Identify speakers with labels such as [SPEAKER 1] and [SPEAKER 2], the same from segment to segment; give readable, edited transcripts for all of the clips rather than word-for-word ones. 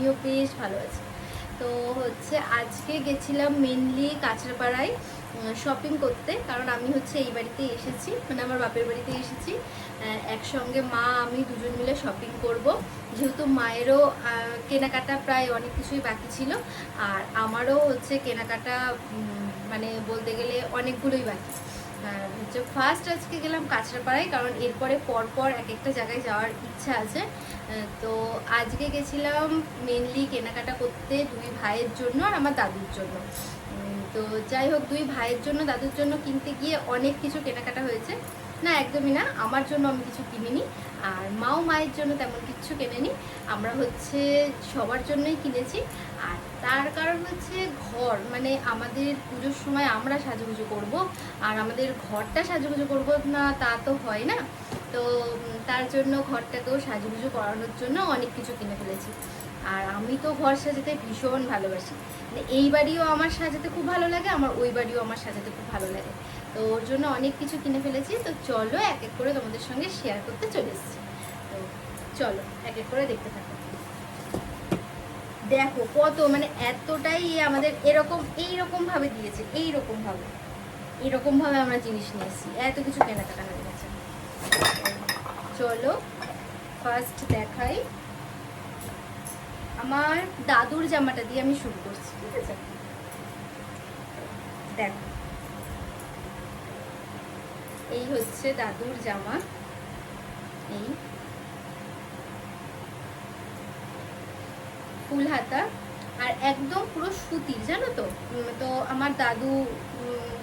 [SPEAKER 1] আমিও বেশ ভালো আছি। তো হচ্ছে আজকে গেছিলাম মেনলি কাঁচরাপাড়ায় শপিং করতে, কারণ আমি হচ্ছে এই বাড়িতে এসেছি, মানে আমার বাপের বাড়িতে এসেছি। একসঙ্গে মা আমি দুজন মিলে শপিং করব, যেহেতু মায়েরও কেনাকাটা প্রায় অনেক কিছুই বাকি ছিল, আর আমারও হচ্ছে কেনাকাটা মানে বলতে গেলে অনেকগুলোই বাকি। হচ্ছে ফার্স্ট আজকে গেলাম কাঁচরাপাড়ায়, কারণ এরপরে পরপর এক একটা জায়গায় যাওয়ার ইচ্ছা আছে। তো আজকে গেছিলাম মেনলি কেনাকাটা করতে দুই ভাইয়ের জন্য আর আমার দাদুর জন্য। তো যাই হোক, দুই ভাইয়ের জন্য দাদুর জন্য কিনতে গিয়ে অনেক কিছু কেনাকাটা হয়েছে। না, একদমই না, আমার জন্য আমি কিছু কিনিনি, আর মাও মায়ের জন্য তেমন কিছু কেনেনি। আমরা হচ্ছে সবার জন্যই কিনেছি। আর তার কারণ হচ্ছে ঘর, মানে আমাদের পুজোর সময় আমরা সাজুগুজু করব, আর আমাদের ঘরটা সাজুগুজু করব না তা তো হয় না। তো তার জন্য ঘরটাকেও সাজুগুজু করানোর জন্য অনেক কিছু কিনে ফেলেছি। আর আমি তো ঘর সাজাতে ভীষণ ভালোবাসি, মানে এই বাড়িও আমার সাজাতে খুব ভালো লাগে, আমার ওই বাড়িও আমার সাজাতে খুব ভালো লাগে। তো ওর জন্য অনেক কিছু কিনে ফেলেছি। তো চলো এক এক করে তোমাদের সঙ্গে শেয়ার করতে চলে এসেছি। তো চলো এক এক করে দেখতে থাকো। দেখো কত, মানে এতটাই আমাদের এরকম এইরকম ভাবে দিয়েছে, এইরকম ভাবে আমরা জিনিস নিয়ে এসেছি, এত কিছু কেনাকাটা হয়ে গেছে। চলো ফার্স্ট দেখাই, আমার দাদুর জামাটা দিয়ে আমি শুরু করছি, ঠিক আছে? দেখো, এই হচ্ছে দাদুর জামা, এই ফুল হাতা, আর একদম পুরো সুতির, জানো তো। তো আমার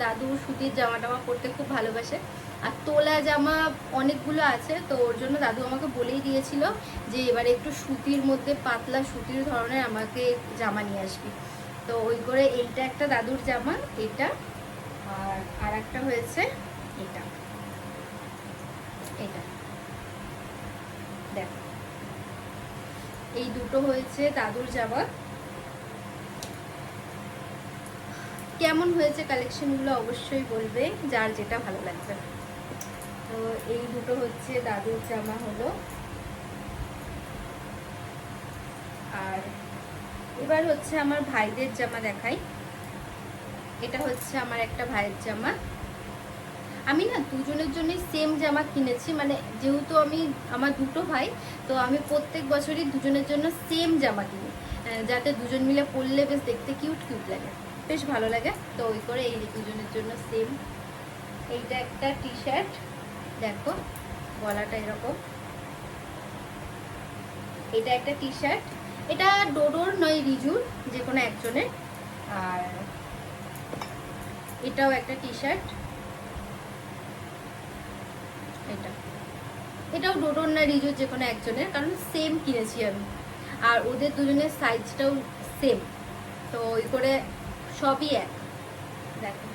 [SPEAKER 1] দাদু সুতির জামা টামা পরতে খুব ভালোবাসে। আর তোলা জামা অনেকগুলো আছে, তো ওর জন্য দাদু আমাকে বলেই দিয়েছিল যে এবারে একটু সুতির মধ্যে পাতলা সুতির ধরনের আমাকে জামা নিয়ে আসবি। তো ওই করে এইটা একটা দাদুর জামা, এটা আর একটা হয়েছে এটা, এটা দেখো, এই দুটো হয়েছে দাদুর জামা। কেমন হয়েছে কালেকশনগুলো অবশ্যই বলবে, যার যেটা ভালো লাগবে। তো এই দুটো হচ্ছে দাদুর জামা হলো। আর এবার হচ্ছে আমার ভাইদের জামা দেখাই। এটা হচ্ছে আমার একটা ভাইয়ের জামা। আমি না দুজনের জন্যই সেম জামা কিনেছি, মানে যেহেতু আমার দুটো ভাই, তো আমি প্রত্যেক বছরই দুজনের জন্য সেম জামা কিনি, যাতে দুজন মিলে পরলে বেশ দেখতে কিউট কিউট লাগে, বেশ ভালো লাগে। তো ওই করে এই দুজনের জন্য সেম। এইটা একটা টি শার্ট, দেখো গলাটা এরকম। এটা একটা টি শার্ট, এটা ডোডোর নয় রিজুর, যে কোনো একজনের। আর এটাও একটা টি শার্ট, এটাও ডোডোর না রিজুর, যে কোনো একজনের, কারণ সেম কিনেছি আমি, আর ওদের দুজনের সাইজটাও সেম। তো ওই করে সবই এক। দেখো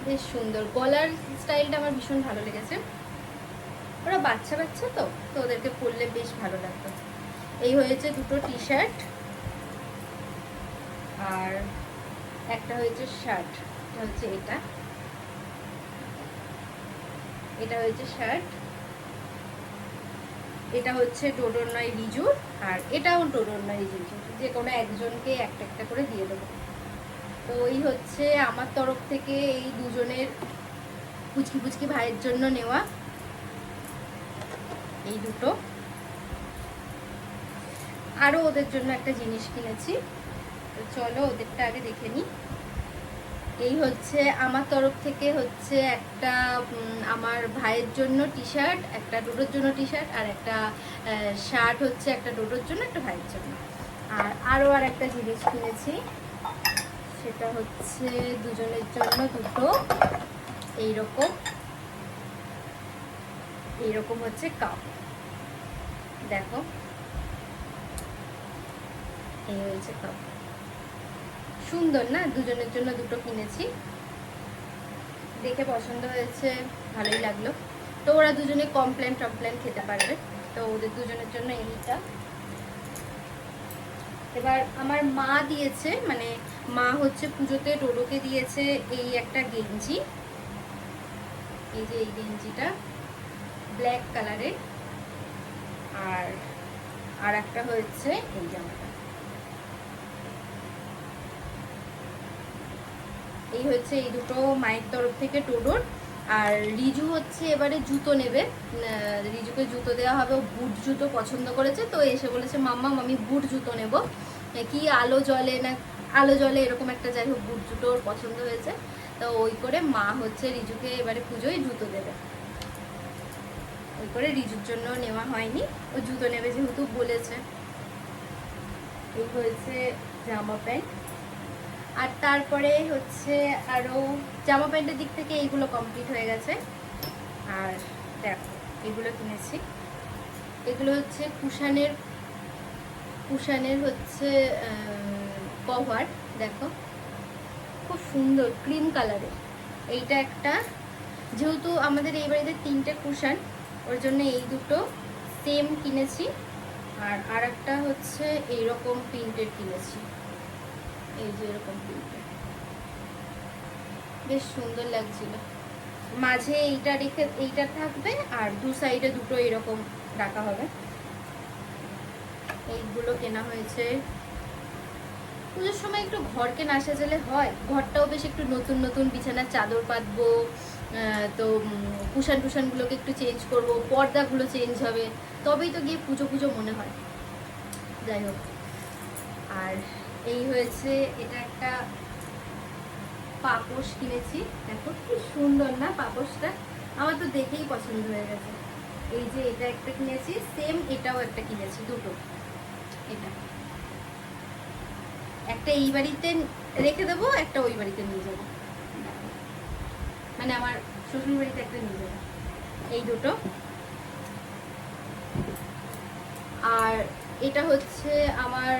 [SPEAKER 1] বেশ সুন্দর, গলার স্টাইলটা আমার ভীষণ ভালো লেগেছে। ওরা বাচ্চা বাচ্চা তো ওদেরকে পরলে বেশ ভালো লাগতো। এই হয়েছে দুটো টি শার্ট, আর একটা হয়েছে শার্ট, হচ্ছে এটা হয়েছে শার্ট। এটা হচ্ছে ডোডোর নয় রিজুর, আর এটাও ডোডোর নয় রিজুর, যে কোনো একজনকে একটা একটা করে দিয়ে দেবো। তো এই হচ্ছে আমার তরফ থেকে এই দুজনের পুচকি পুচকি ভাইয়ের জন্য নেওয়া এই দুটো। আরও ওদের জন্য একটা জিনিস কিনেছি, তো চলো ওদেরটা আগে দেখে নিই। এই হচ্ছে আমার তরফ থেকে হচ্ছে একটা আমার ভাইয়ের জন্য টি শার্ট, একটা ডোডোর জন্য টি শার্ট, আর একটা শার্ট হচ্ছে একটা ডোডোর জন্য একটা ভাইয়ের জন্য। আর আরও আর একটা জিনিস কিনেছি, সেটা হচ্ছে দুজনের জন্য দুটো এইরকম হচ্ছে কাপ। দেখো এই হয়েছে কাপ, সুন্দর না? দুজনের জন্য দুটো কিনেছি, দেখে পছন্দ হয়েছে, ভালোই লাগলো। তো ওরা দুজনে কমপ্লেন খেতে পারবে, তো ওদের দুজনের জন্য এইটা। এবার আমার মা দিয়েছে, মানে মা হচ্ছে পুজোতে ডোডোকে দিয়েছে এই একটা গেঞ্জি, এই যে এই গেঞ্জিটা ব্ল্যাক কালারের। আর আর একটা হচ্ছে এই জামাটা। এই হচ্ছে এই দুটো মায়ের তরফ থেকে টোডোর। আর রিজু হচ্ছে এবারে জুতো নেবে, রিজুকে জুতো দেওয়া হবে, ও বুট জুতো পছন্দ করেছে, তো এসে বলেছে মাম্মা আমি বুট জুতো নেব, কি আলো জ্বলে না আলো জ্বলে এরকম একটা, যাই হোক বুট জুতো ওর পছন্দ হয়েছে। তো ওই করে মা হচ্ছে রিজুকে এবারে পুজোয় জুতো দেবে, ওই করে রিজুর জন্য নেওয়া হয়নি, ও জুতো নেবে যেহেতু বলেছে। এই হয়েছে জামা প্যান্ট। আর তারপরে হচ্ছে আরও জামা প্যান্টের দিক থেকে এইগুলো কমপ্লিট হয়ে গেছে। আর দেখো এগুলো কিনেছি, এগুলো হচ্ছে কুশানের হচ্ছে কভার, দেখো খুব সুন্দর ক্রিম কালারের। এইটা একটা, যেহেতু আমাদের এই বাড়িতে 3টে কুশান, ওর জন্য এই দুটো সেম কিনেছি। আর একটা হচ্ছে এইরকম প্রিন্টের কিনেছি, এই যে এরকম প্রিন্টের, বেশ সুন্দর লাগছিল। মাঝে এইটা রেখে এইটা থাকবে, আর দু সাইডে দুটো এরকম রাখা হবে। এইগুলো কেনা হয়েছে পুজোর সময়, একটু ঘরকে না সাজালে হয়, ঘরটাও বেশ একটু নতুন নতুন বিছানার চাদর পাতবো, তো কুশানগুলোকে একটু চেঞ্জ করব, পর্দাগুলো চেঞ্জ হবে, তবেই তো গিয়ে পুজো পুজো মনে হয়। যাই হোক, আর এই হয়েছে এটা একটা পাপোশ কিনেছি, দেখো কি সুন্দর না পাপোশটা, আমার তো দেখেই পছন্দ হয়ে গেছে। এই যে এটা একটা কিনেছি, সেম এটাও একটা কিনেছি, দুটো। এটা একটা এই বাড়িতে রেখে দেবো, একটা ওই বাড়িতে নিয়ে যাবো, মানে আমার শ্বশুর বাড়িতে একটা নিয়ে যাবো, এই দুটো। আর এটা হচ্ছে আমার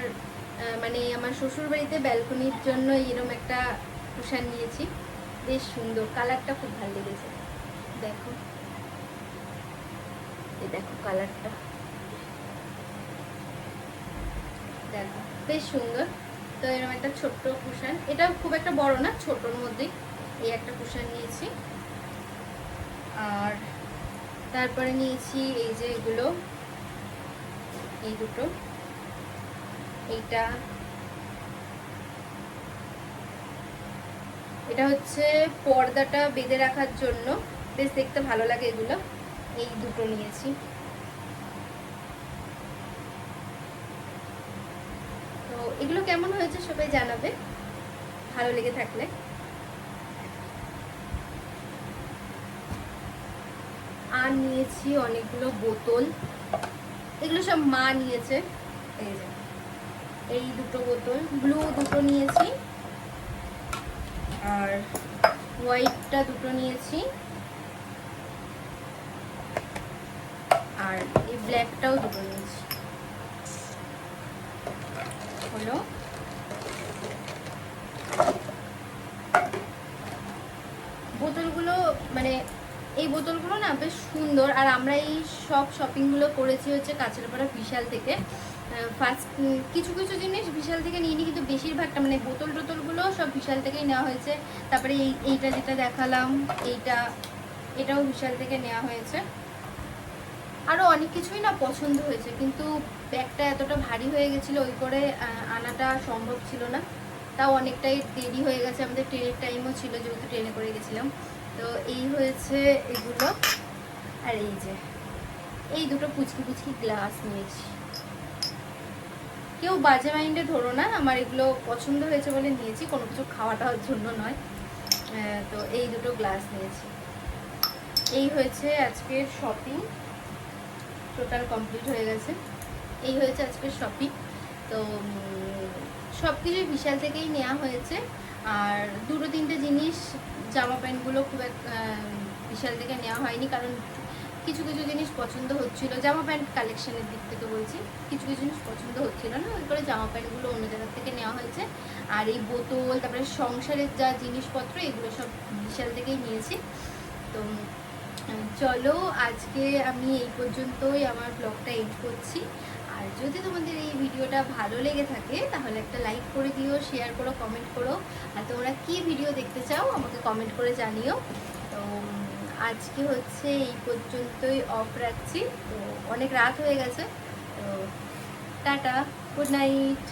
[SPEAKER 1] মানে আমার শ্বশুর বাড়িতে ব্যালকনির জন্য এরকম একটা কুশান নিয়েছি, বেশ সুন্দর, কালারটা খুব ভালো লেগেছে। দেখো এই দেখো কালারটা, দেখো বেশ সুন্দর। তো এরকম একটা ছোট্ট কুশান, এটা খুব একটা বড় না, ছোটর মধ্যেই এই একটা কুশান নিয়েছি। আর তারপরে নিয়েছি এই যে এগুলো, এই দুটো, এটা হচ্ছে পর্দাটা বেঁধে রাখার জন্য, বেশ দেখতে ভালো লাগে এগুলো, এই দুটো নিয়েছি। তো এগুলো কেমন হয়েছে সবাই জানাবে, ভালো লেগে থাকলে। আর নিয়েছি অনেকগুলো বোতল, এগুলো সব মা নিয়েছে। এই যে এই দুটো বোতল, ব্লু দুটো নিয়েছি, আর হোয়াইটটা দুটো নিয়েছি, আর এই ব্ল্যাকটাও দুটো নিয়েছি। হলো বোতলগুলো, মানে এই বোতলগুলো না বেশ সুন্দর। আর আমরা এই সব শপিংগুলো করেছি হচ্ছে কাঁচরাপাড়া বিশাল থেকে। ফার্স্ট কিছু কিছু জিনিস বিশাল থেকে নিয়ে নিই, কিন্তু বেশিরভাগটা মানে বোতল টোতলগুলো সব বিশাল থেকেই নেওয়া হয়েছে। তারপরে এইটা যেটা দেখালাম, এটাও বিশাল থেকে নেওয়া হয়েছে। আরও অনেক কিছুই না পছন্দ হয়েছে, কিন্তু ব্যাগটা এতটা ভারী হয়ে গেছিলো, ওই করে আনাটা সম্ভব ছিল না। তাও অনেকটাই দেরি হয়ে গেছে, আমাদের ট্রেনের টাইমও ছিল, যেহেতু ট্রেনে করে গেছিলাম। তো এই হয়েছে এগুলো। আর এই যে এই দুটো পুচকি গ্লাস নিয়েছি, কেউ বাজে মাইন্ডে ধরো না, আমার এগুলো পছন্দ হয়েছে বলে নিয়েছি, কোনো কিছু খাওয়া টাওয়ার জন্য নয়। তো এই দুটো গ্লাস নিয়েছি। এই হয়েছে আজকের শপিং, টোটাল কমপ্লিট হয়ে গেছে। এই হয়েছে আজকের শপিং। তো সব কিছুই বিশাল থেকেই নেওয়া হয়েছে। আর দুটো তিনটে জিনিস, জামা প্যান্টগুলো খুব বিশাল থেকে নেওয়া হয়নি, কারণ কিছু কিছু জিনিস পছন্দ হচ্ছিল, জামা প্যান্ট কালেকশনের দিক থেকে বলছি, কিছু কিছু জিনিস পছন্দ হচ্ছিল না, ওই করে জামা প্যান্টগুলো অন্য জায়গা থেকে নেওয়া হয়েছে। আর এই বোতল, তারপরে সংসারের যা জিনিসপত্র, এগুলো সব বিশাল থেকেই নিয়েছি। তো চলো আজকে আমি এই পর্যন্তই আমার ব্লগটা এন্ড করছি। আর যদি তোমাদের এই ভিডিওটা ভালো লেগে থাকে তাহলে একটা লাইক করে দিও, শেয়ার করো, কমেন্ট করো। আর তোমরা কি ভিডিও দেখতে চাও আমাকে কমেন্ট করে জানিও। তো আজকে হচ্ছে এই পর্যন্তই অফ রাখছি, তো অনেক রাত হয়ে গেছে। তো টাটা, গুড নাইট।